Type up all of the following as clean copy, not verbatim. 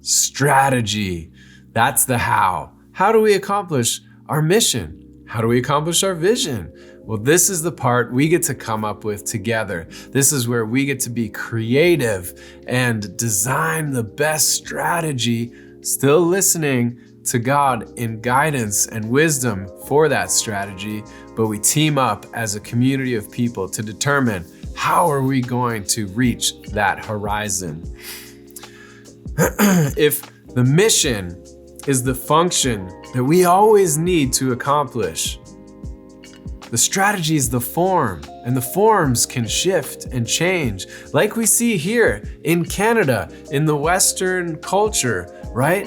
strategy. That's the how. How do we accomplish our mission? How do we accomplish our vision? Well, this is the part we get to come up with together. This is where we get to be creative and design the best strategy, still listening to God in guidance and wisdom for that strategy, but we team up as a community of people to determine how are we going to reach that horizon. If the mission is the function that we always need to accomplish, the strategy is the form, and the forms can shift and change. Like we see here in Canada, in the Western culture, right?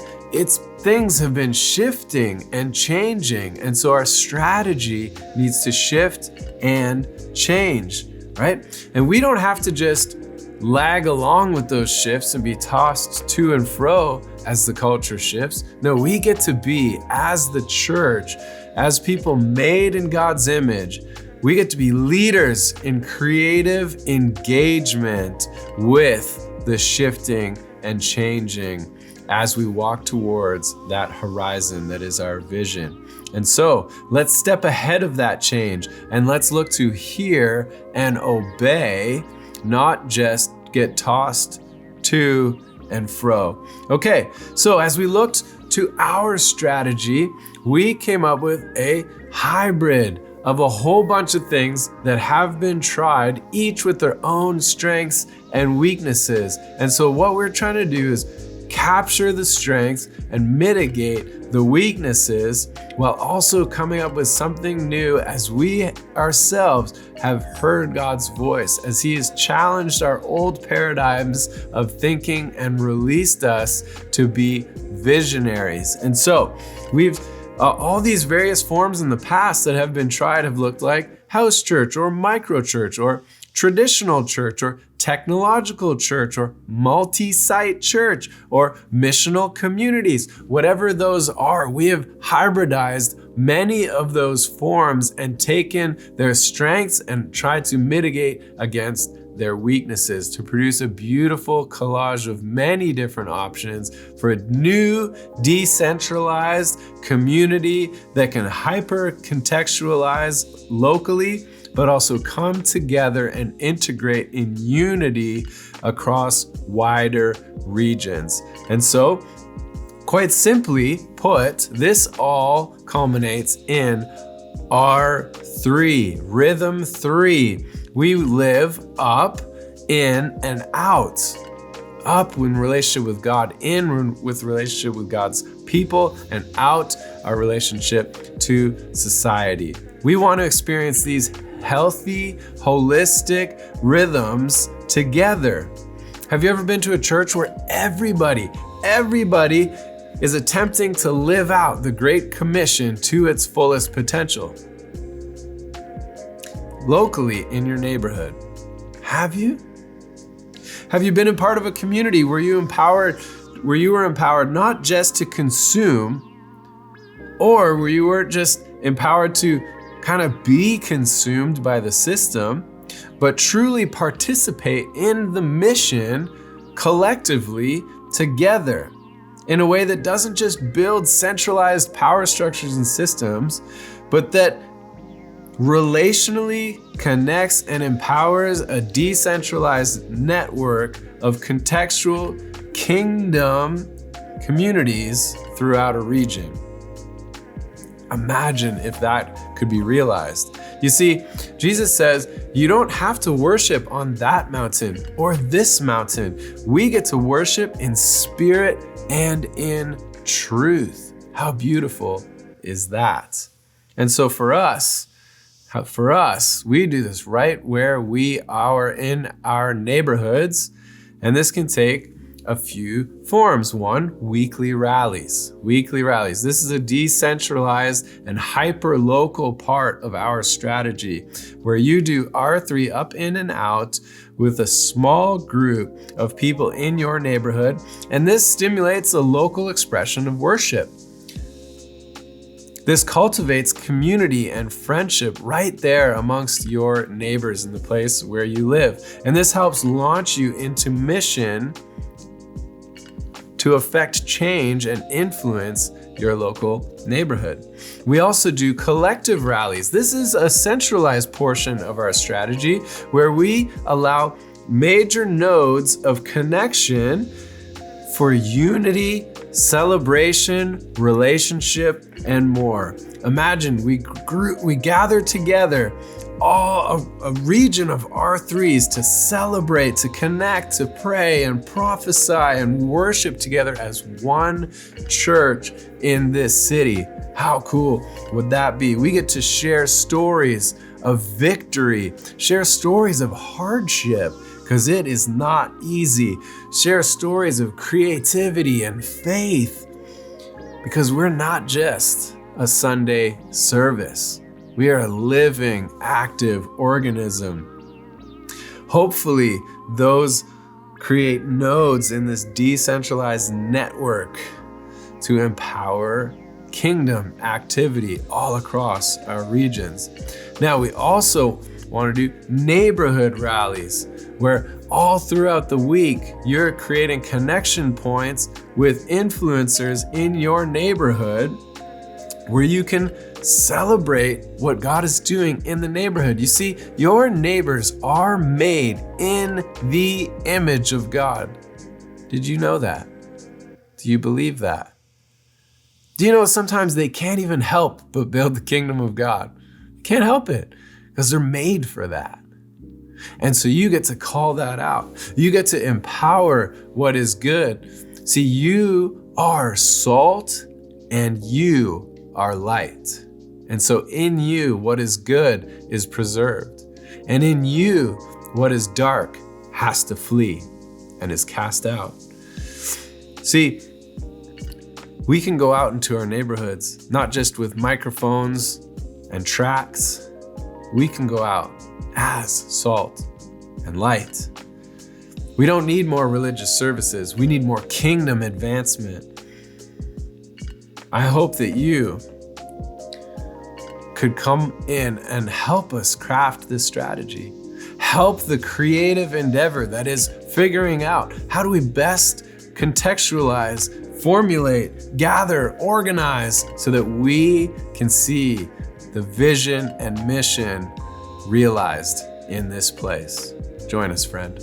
Things have been shifting and changing. And so our strategy needs to shift and change, right? And we don't have to just lag along with those shifts and be tossed to and fro as the culture shifts. No, we get to be, as the church, as people made in God's image, we get to be leaders in creative engagement with the shifting and changing as we walk towards that horizon that is our vision. And so let's step ahead of that change and let's look to hear and obey, not just get tossed to and fro. Okay, so as we looked to our strategy, we came up with a hybrid of a whole bunch of things that have been tried, each with their own strengths and weaknesses. And so what we're trying to do is capture the strengths and mitigate the weaknesses while also coming up with something new as we ourselves have heard God's voice, as He has challenged our old paradigms of thinking and released us to be visionaries. And so we've all these various forms in the past that have been tried have looked like house church or micro church or traditional church or technological church or multi-site church or missional communities. Whatever those are, we have hybridized many of those forms and taken their strengths and tried to mitigate against their weaknesses to produce a beautiful collage of many different options for a new decentralized community that can hyper contextualize locally, but also come together and integrate in unity across wider regions. And so, quite simply put, this all culminates in R3, rhythm 3. We live up, in, and out. Up in relationship with God, in with relationship with God's people, and out our relationship to society. We want to experience these healthy, holistic rhythms together. Have you ever been to a church where everybody is attempting to live out the Great Commission to its fullest potential? Locally in your neighborhood. Have you? Have you been a part of a community where you were empowered not just to consume, or where you were just empowered to kind of be consumed by the system, but truly participate in the mission collectively together in a way that doesn't just build centralized power structures and systems, but that relationally connects and empowers a decentralized network of contextual kingdom communities throughout a region? Imagine if that could be realized. You see, Jesus says, you don't have to worship on that mountain or this mountain. We get to worship in spirit and in truth. How beautiful is that? And so for us, we do this right where we are in our neighborhoods, and this can take a few forms. One, weekly rallies. This is a decentralized and hyper-local part of our strategy where you do R3 up, in, and out with a small group of people in your neighborhood, and this stimulates a local expression of worship. This cultivates community and friendship right there amongst your neighbors in the place where you live. And this helps launch you into mission to affect change and influence your local neighborhood. We also do collective rallies. This is a centralized portion of our strategy where we allow major nodes of connection for unity, celebration, relationship, and more. Imagine we gather together all a region of R3s to celebrate, to connect, to pray and prophesy and worship together as one church in this city. How cool would that be? We get to share stories of victory, share stories of hardship, because it is not easy. Share stories of creativity and faith, because we're not just a Sunday service. We are a living, active organism. Hopefully, those create nodes in this decentralized network to empower kingdom activity all across our regions. Now, we also want to do neighborhood rallies, where all throughout the week, you're creating connection points with influencers in your neighborhood where you can celebrate what God is doing in the neighborhood. You see, your neighbors are made in the image of God. Did you know that? Do you believe that? Do you know sometimes they can't even help but build the kingdom of God? Can't help it because they're made for that. And so you get to call that out. You get to empower what is good. See, you are salt and you are light. And so in you, what is good is preserved. And in you, what is dark has to flee and is cast out. See, we can go out into our neighborhoods, not just with microphones and tracts. We can go out as salt and light. We don't need more religious services. We need more kingdom advancement. I hope that you could come in and help us craft this strategy. Help the creative endeavor that is figuring out how do we best contextualize, formulate, gather, organize so that we can see the vision and mission realized in this place. Join us, friend.